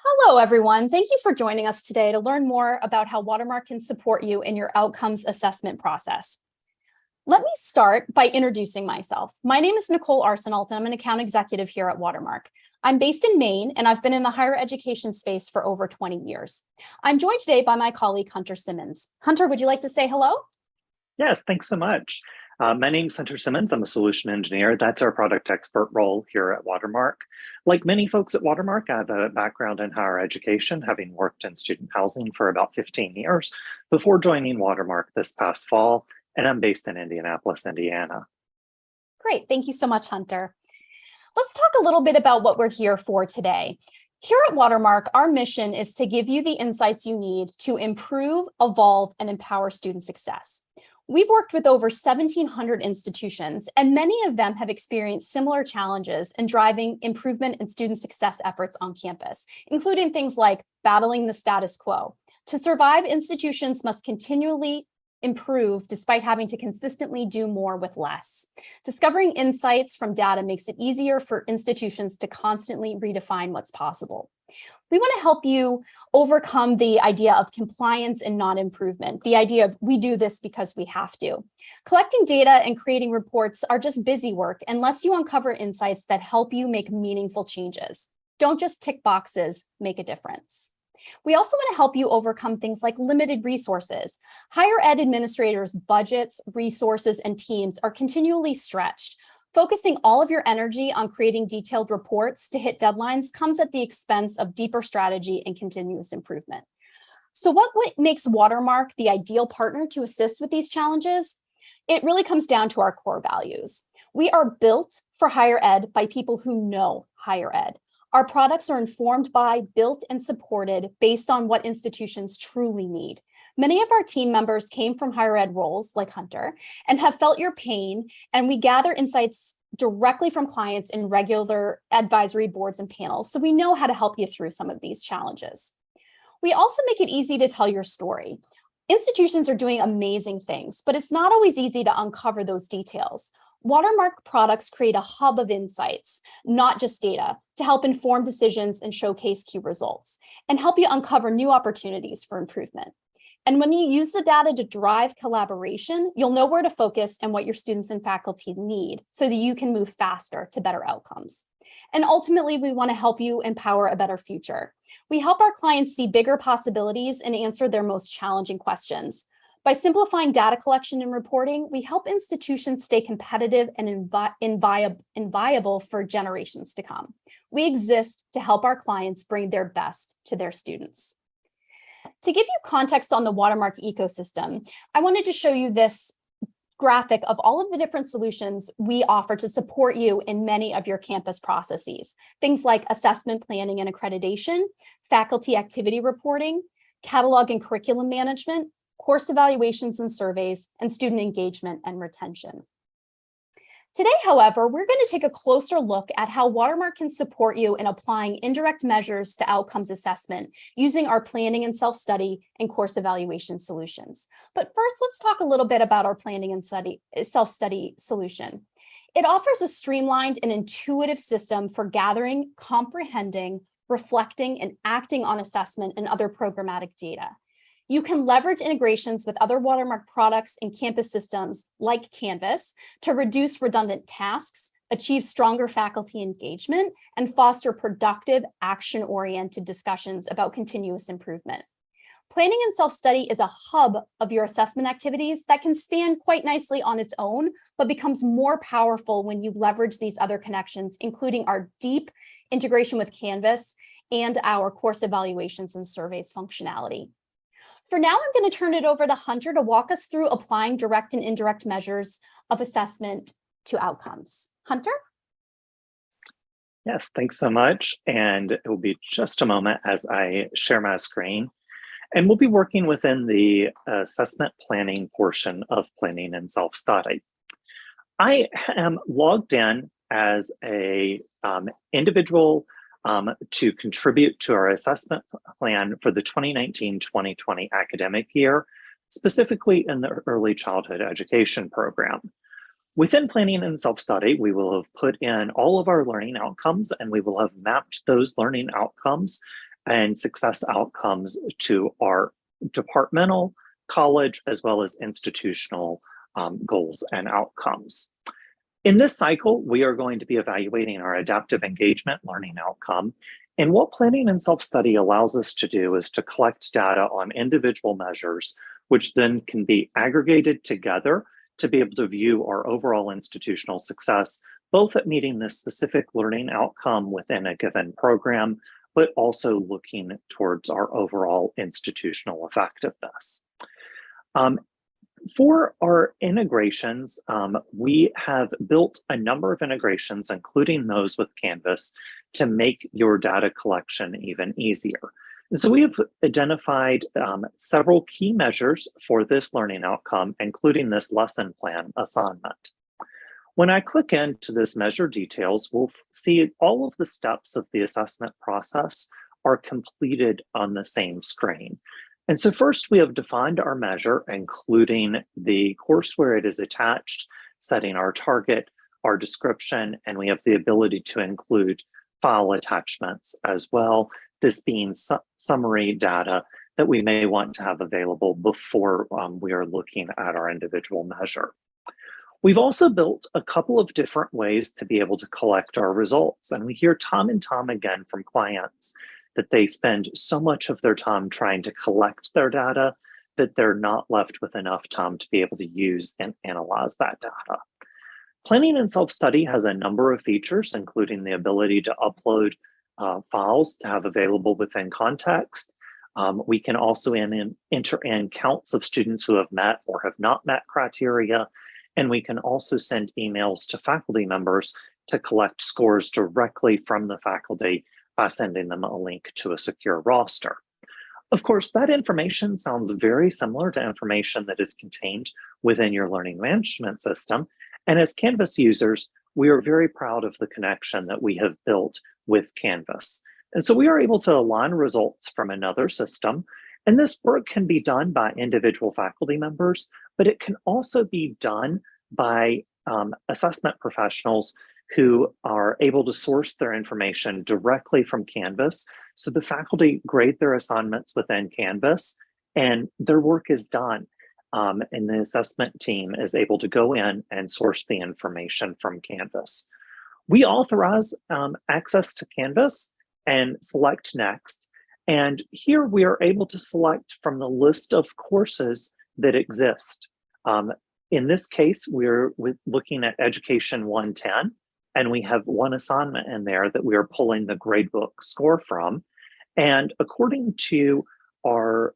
Hello, everyone. Thank you for joining us today to learn more about how Watermark can support you in your outcomes assessment process. Let me start by introducing myself. My name is Nicole Arsenault, and I'm an account executive here at Watermark. I'm based in Maine, and I've been in the higher education space for over 20 years. I'm joined today by my colleague, Hunter Simmons. Hunter, would you like to say hello? Yes, thanks so much. My name's Hunter Simmons. I'm a solution engineer. That's our product expert role here at Watermark. Like many folks at Watermark, I have a background in higher education, having worked in student housing for about 15 years before joining Watermark this past fall, and I'm based in Indianapolis, Indiana. Great. Thank you so much, Hunter. Let's talk a little bit about what we're here for today. Here at Watermark, our mission is to give you the insights you need to improve, evolve, and empower student success. We've worked with over 1,700 institutions, and many of them have experienced similar challenges in driving improvement in student success efforts on campus, including things like battling the status quo. To survive, institutions must continually improve despite having to consistently do more with less. Discovering insights from data makes it easier for institutions to constantly redefine what's possible. We want to help you overcome the idea of compliance and non-improvement, the idea of we do this because we have to. Collecting data and creating reports are just busy work unless you uncover insights that help you make meaningful changes. Don't just tick boxes, make a difference. We also want to help you overcome things like limited resources. Higher ed administrators' budgets, resources, and teams are continually stretched. Focusing all of your energy on creating detailed reports to hit deadlines comes at the expense of deeper strategy and continuous improvement. So what makes Watermark the ideal partner to assist with these challenges? It really comes down to our core values. We are built for higher ed by people who know higher ed. Our products are informed by, built, and supported based on what institutions truly need. Many of our team members came from higher ed roles, like Hunter, and have felt your pain, and we gather insights directly from clients in regular advisory boards and panels, so we know how to help you through some of these challenges. We also make it easy to tell your story. Institutions are doing amazing things, but it's not always easy to uncover those details. Watermark products create a hub of insights, not just data, to help inform decisions and showcase key results, and help you uncover new opportunities for improvement. And when you use the data to drive collaboration, you'll know where to focus and what your students and faculty need so that you can move faster to better outcomes. And ultimately, we want to help you empower a better future. We help our clients see bigger possibilities and answer their most challenging questions. By simplifying data collection and reporting, we help institutions stay competitive and viable for generations to come. We exist to help our clients bring their best to their students. To give you context on the Watermark ecosystem, I wanted to show you this graphic of all of the different solutions we offer to support you in many of your campus processes. Things like assessment planning and accreditation, faculty activity reporting, catalog and curriculum management, course evaluations and surveys, and student engagement and retention. Today, however, we're going to take a closer look at how Watermark can support you in applying indirect measures to outcomes assessment using our planning and self-study and course evaluation solutions. But first, let's talk a little bit about our planning and self-study solution. It offers a streamlined and intuitive system for gathering, comprehending, reflecting, and acting on assessment and other programmatic data. You can leverage integrations with other Watermark products and campus systems like Canvas to reduce redundant tasks, achieve stronger faculty engagement, and foster productive, action-oriented discussions about continuous improvement. Planning and self-study is a hub of your assessment activities that can stand quite nicely on its own, but becomes more powerful when you leverage these other connections, including our deep integration with Canvas and our course evaluations and surveys functionality. For now, I'm going to turn it over to Hunter to walk us through applying direct and indirect measures of assessment to outcomes. Hunter? Yes, thanks so much. And it will be just a moment as I share my screen. And we'll be working within the assessment planning portion of planning and self-study. I am logged in as a individual to contribute to our assessment plan for the 2019-2020 academic year, specifically in the early childhood education program. Within planning and self-study, we will have put in all of our learning outcomes, and we will have mapped those learning outcomes and success outcomes to our departmental, college, as well as institutional goals and outcomes. In this cycle, we are going to be evaluating our adaptive engagement learning outcome. And what planning and self-study allows us to do is to collect data on individual measures, which then can be aggregated together to be able to view our overall institutional success, both at meeting this specific learning outcome within a given program, but also looking towards our overall institutional effectiveness. For our integrations, we have built a number of integrations, including those with Canvas, to make your data collection even easier. And so we have identified several key measures for this learning outcome, including this lesson plan assignment. When I click into this measure details, we'll see all of the steps of the assessment process are completed on the same screen. And so first we have defined our measure, including the course where it is attached, setting our target, our description, and we have the ability to include file attachments as well, this being summary data that we may want to have available before we are looking at our individual measure. We've also built a couple of different ways to be able to collect our results, and we hear time and time again from clients that they spend so much of their time trying to collect their data that they're not left with enough time to be able to use and analyze that data. Planning and self-study has a number of features, including the ability to upload files to have available within context. We can also enter in counts of students who have met or have not met criteria, and we can also send emails to faculty members to collect scores directly from the faculty by sending them a link to a secure roster. Of course, that information sounds very similar to information that is contained within your learning management system. And as Canvas users, we are very proud of the connection that we have built with Canvas. And so we are able to align results from another system. And this work can be done by individual faculty members, but it can also be done by assessment professionals who are able to source their information directly from Canvas. So the faculty grade their assignments within Canvas and their work is done. And the assessment team is able to go in and source the information from Canvas. We authorize access to Canvas and select next. And here we are able to select from the list of courses that exist. In this case, we're looking at Education 110. And we have one assignment in there that we are pulling the gradebook score from. And according to our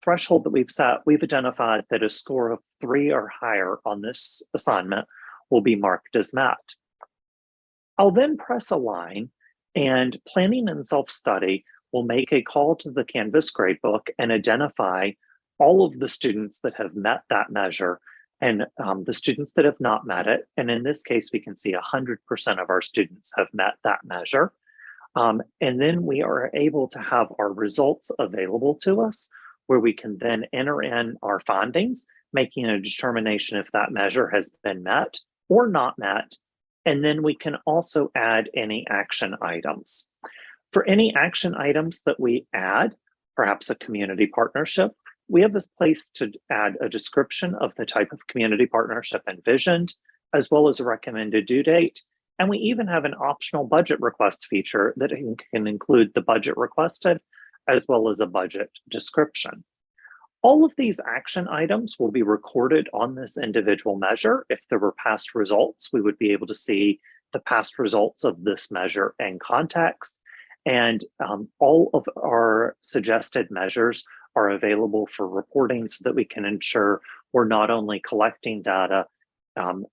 threshold that we've set, we've identified that a score of 3 or higher on this assignment will be marked as met. I'll then press Align, and Planning and Self-Study will make a call to the Canvas gradebook and identify all of the students that have met that measure and the students that have not met it. And in this case, we can see 100% of our students have met that measure. And then we are able to have our results available to us, where we can then enter in our findings, making a determination if that measure has been met or not met. And then we can also add any action items. For any action items that we add, perhaps a community partnership, we have this place to add a description of the type of community partnership envisioned, as well as a recommended due date. And we even have an optional budget request feature that can include the budget requested, as well as a budget description. All of these action items will be recorded on this individual measure. If there were past results, we would be able to see the past results of this measure in context. And all of our suggested measures are available for reporting so that we can ensure we're not only collecting data,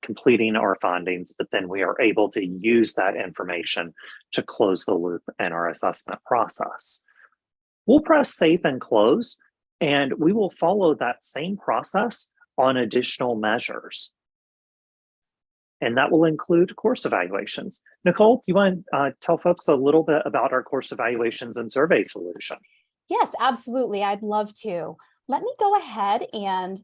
completing our findings, but then we are able to use that information to close the loop in our assessment process. We'll press Save and Close, and we will follow that same process on additional measures. And that will include course evaluations. Nicole, you want to tell folks a little bit about our course evaluations and survey solution? Yes, absolutely. I'd love to. Let me go ahead and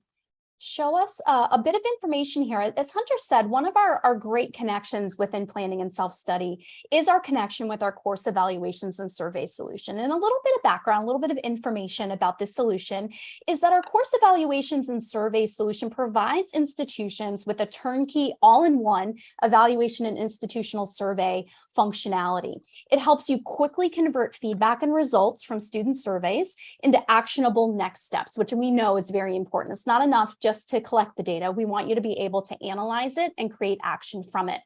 show us a bit of information here. As Hunter said, one of our great connections within planning and self-study is our connection with our course evaluations and survey solution. And a little bit of background, a little bit of information about this solution is that our course evaluations and survey solution provides institutions with a turnkey all-in-one evaluation and institutional survey functionality. It helps you quickly convert feedback and results from student surveys into actionable next steps, which we know is very important. It's not enough just to collect the data. We want you to be able to analyze it and create action from it.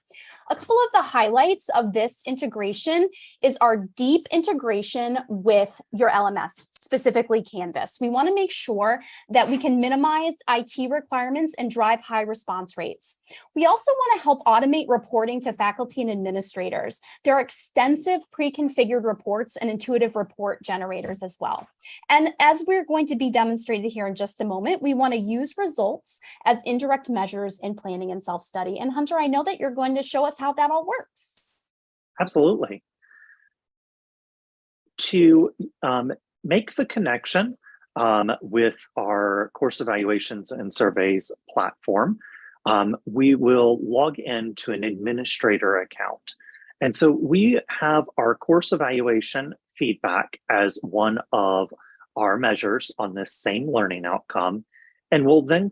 A couple of the highlights of this integration is our deep integration with your LMS, specifically Canvas. We want to make sure that we can minimize IT requirements and drive high response rates. We also want to help automate reporting to faculty and administrators. There are extensive pre-configured reports and intuitive report generators as well. And as we're going to be demonstrated here in just a moment, we want to use results as indirect measures in planning and self-study. And Hunter, I know that you're going to show us how that all works. Absolutely. To make the connection with our course evaluations and surveys platform, we will log into an administrator account. And so we have our course evaluation feedback as one of our measures on this same learning outcome. And we'll then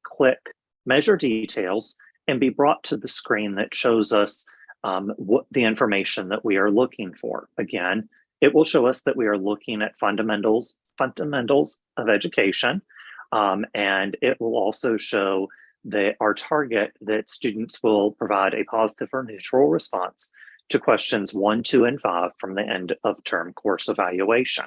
click measure details and be brought to the screen that shows us what the information that we are looking for. Again, it will show us that we are looking at fundamentals of education, and it will also show our target that students will provide a positive or neutral response to questions 1, 2, and 5 from the end of term course evaluation.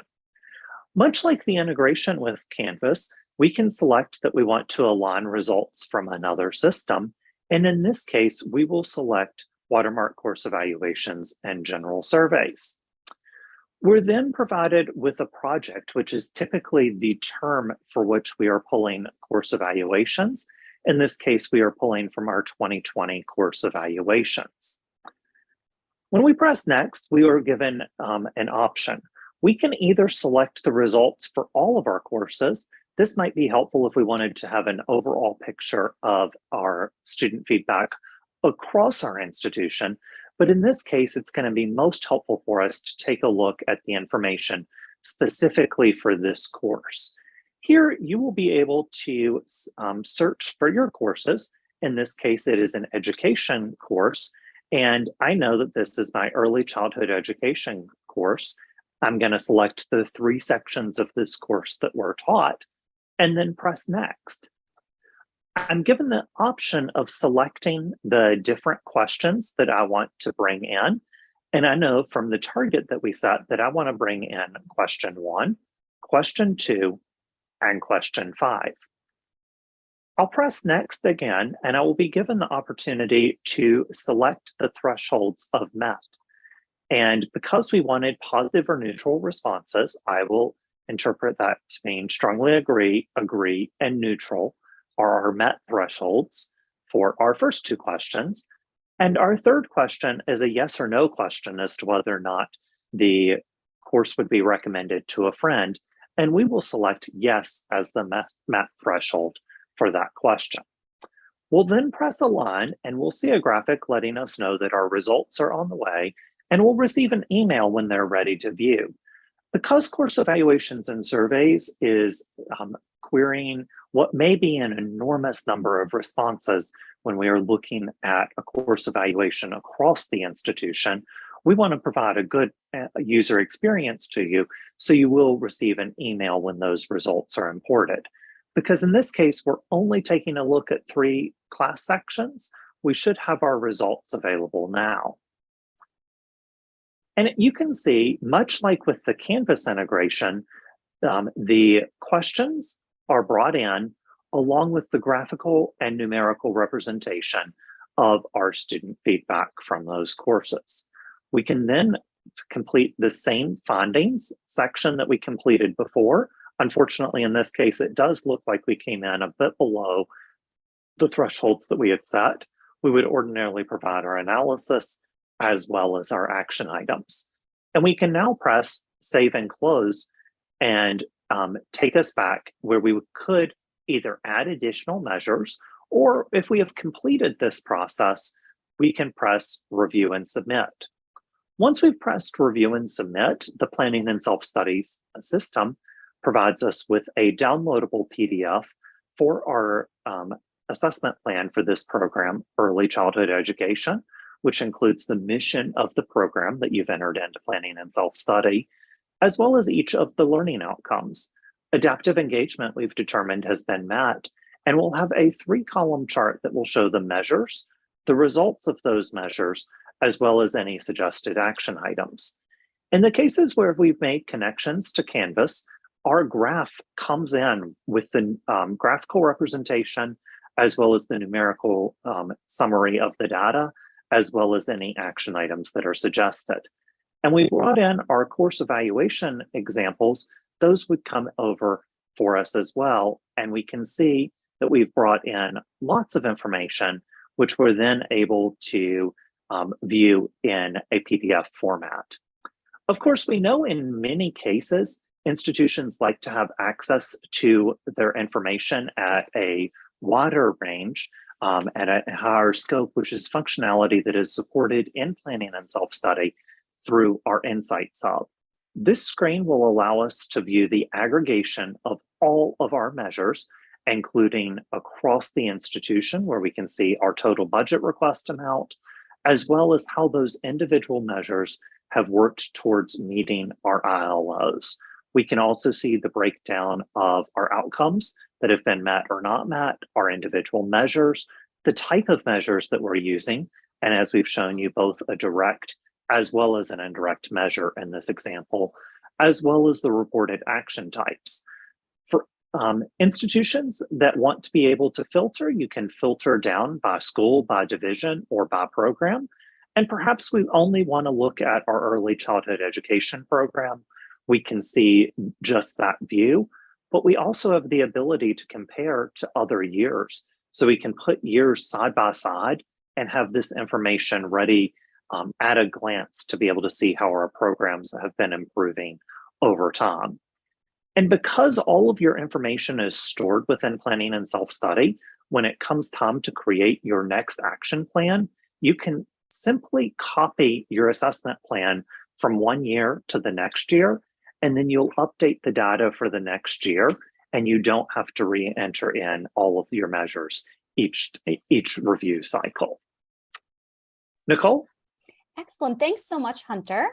Much like the integration with Canvas, we can select that we want to align results from another system. And in this case, we will select Watermark Course Evaluations and General Surveys. We're then provided with a project, which is typically the term for which we are pulling course evaluations. In this case, we are pulling from our 2020 course evaluations. When we press next, we are given an option. We can either select the results for all of our courses. This might be helpful if we wanted to have an overall picture of our student feedback across our institution. But in this case, it's going to be most helpful for us to take a look at the information specifically for this course. Here, you will be able to search for your courses. In this case, it is an education course. And I know that this is my early childhood education course. I'm going to select the 3 sections of this course that were taught and then press next. I'm given the option of selecting the different questions that I want to bring in. And I know from the target that we set that I want to bring in question 1, question 2, and question 5. I'll press next again, and I will be given the opportunity to select the thresholds of met. And because we wanted positive or neutral responses, I will interpret that to mean strongly agree, and neutral are our met thresholds for our first 2 questions. And our third question is a yes or no question as to whether or not the course would be recommended to a friend. And we will select yes as the met threshold for that question. We'll then press align and we'll see a graphic letting us know that our results are on the way, and we'll receive an email when they're ready to view. Because course evaluations and surveys is querying what may be an enormous number of responses when we are looking at a course evaluation across the institution, we want to provide a good user experience to you, so you will receive an email when those results are imported. Because in this case, we're only taking a look at 3 class sections, we should have our results available now. And you can see, much like with the Canvas integration, the questions are brought in along with the graphical and numerical representation of our student feedback from those courses. We can then complete the same findings section that we completed before. Unfortunately, in this case, it does look like we came in a bit below the thresholds that we had set. We would ordinarily provide our analysis as well as our action items. And we can now press save and close and take us back where we could either add additional measures, or if we have completed this process, we can press Review and Submit. Once we've pressed Review and Submit, the Planning and Self-Study system provides us with a downloadable PDF for our assessment plan for this program, Early Childhood Education, which includes the mission of the program that you've entered into Planning and Self-Study, as well as each of the learning outcomes. Adaptive engagement, we've determined, has been met, and we'll have a 3-column chart that will show the measures, the results of those measures, as well as any suggested action items. In the cases where we've made connections to Canvas, our graph comes in with the graphical representation, as well as the numerical summary of the data, as well as any action items that are suggested. And we brought in our course evaluation examples. Those would come over for us as well. And we can see that we've brought in lots of information, which we're then able to view in a PDF format. Of course, we know in many cases, institutions like to have access to their information at a wider range, at a higher scope, which is functionality that is supported in Planning and Self-Study through our Insights Hub. This screen will allow us to view the aggregation of all of our measures, including across the institution, where we can see our total budget request amount, as well as how those individual measures have worked towards meeting our ILOs. We can also see the breakdown of our outcomes that have been met or not met, our individual measures, the type of measures that we're using, and as we've shown you, both a direct as well as an indirect measure in this example, as well as the reported action types. For institutions that want to be able to filter, you can filter down by school, by division, or by program. And perhaps we only want to look at our early childhood education program. We can see just that view, but we also have the ability to compare to other years. So we can put years side by side and have this information ready at a glance to be able to see how our programs have been improving over time. And because all of your information is stored within Planning and Self-Study, when it comes time to create your next action plan, you can simply copy your assessment plan from one year to the next year, and then you'll update the data for the next year, and you don't have to re-enter in all of your measures each review cycle. Nicole? Excellent. Thanks so much, Hunter.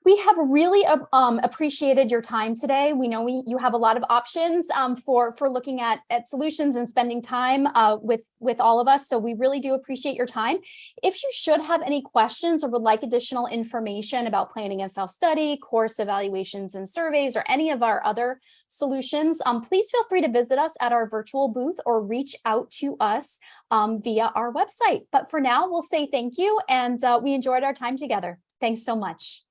We have really appreciated your time today. We know you have a lot of options for looking at solutions and spending time with all of us. So we really do appreciate your time. If you should have any questions or would like additional information about planning and self-study, course evaluations and surveys, or any of our other solutions, please feel free to visit us at our virtual booth or reach out to us via our website. But for now, we'll say thank you, and we enjoyed our time together. Thanks so much.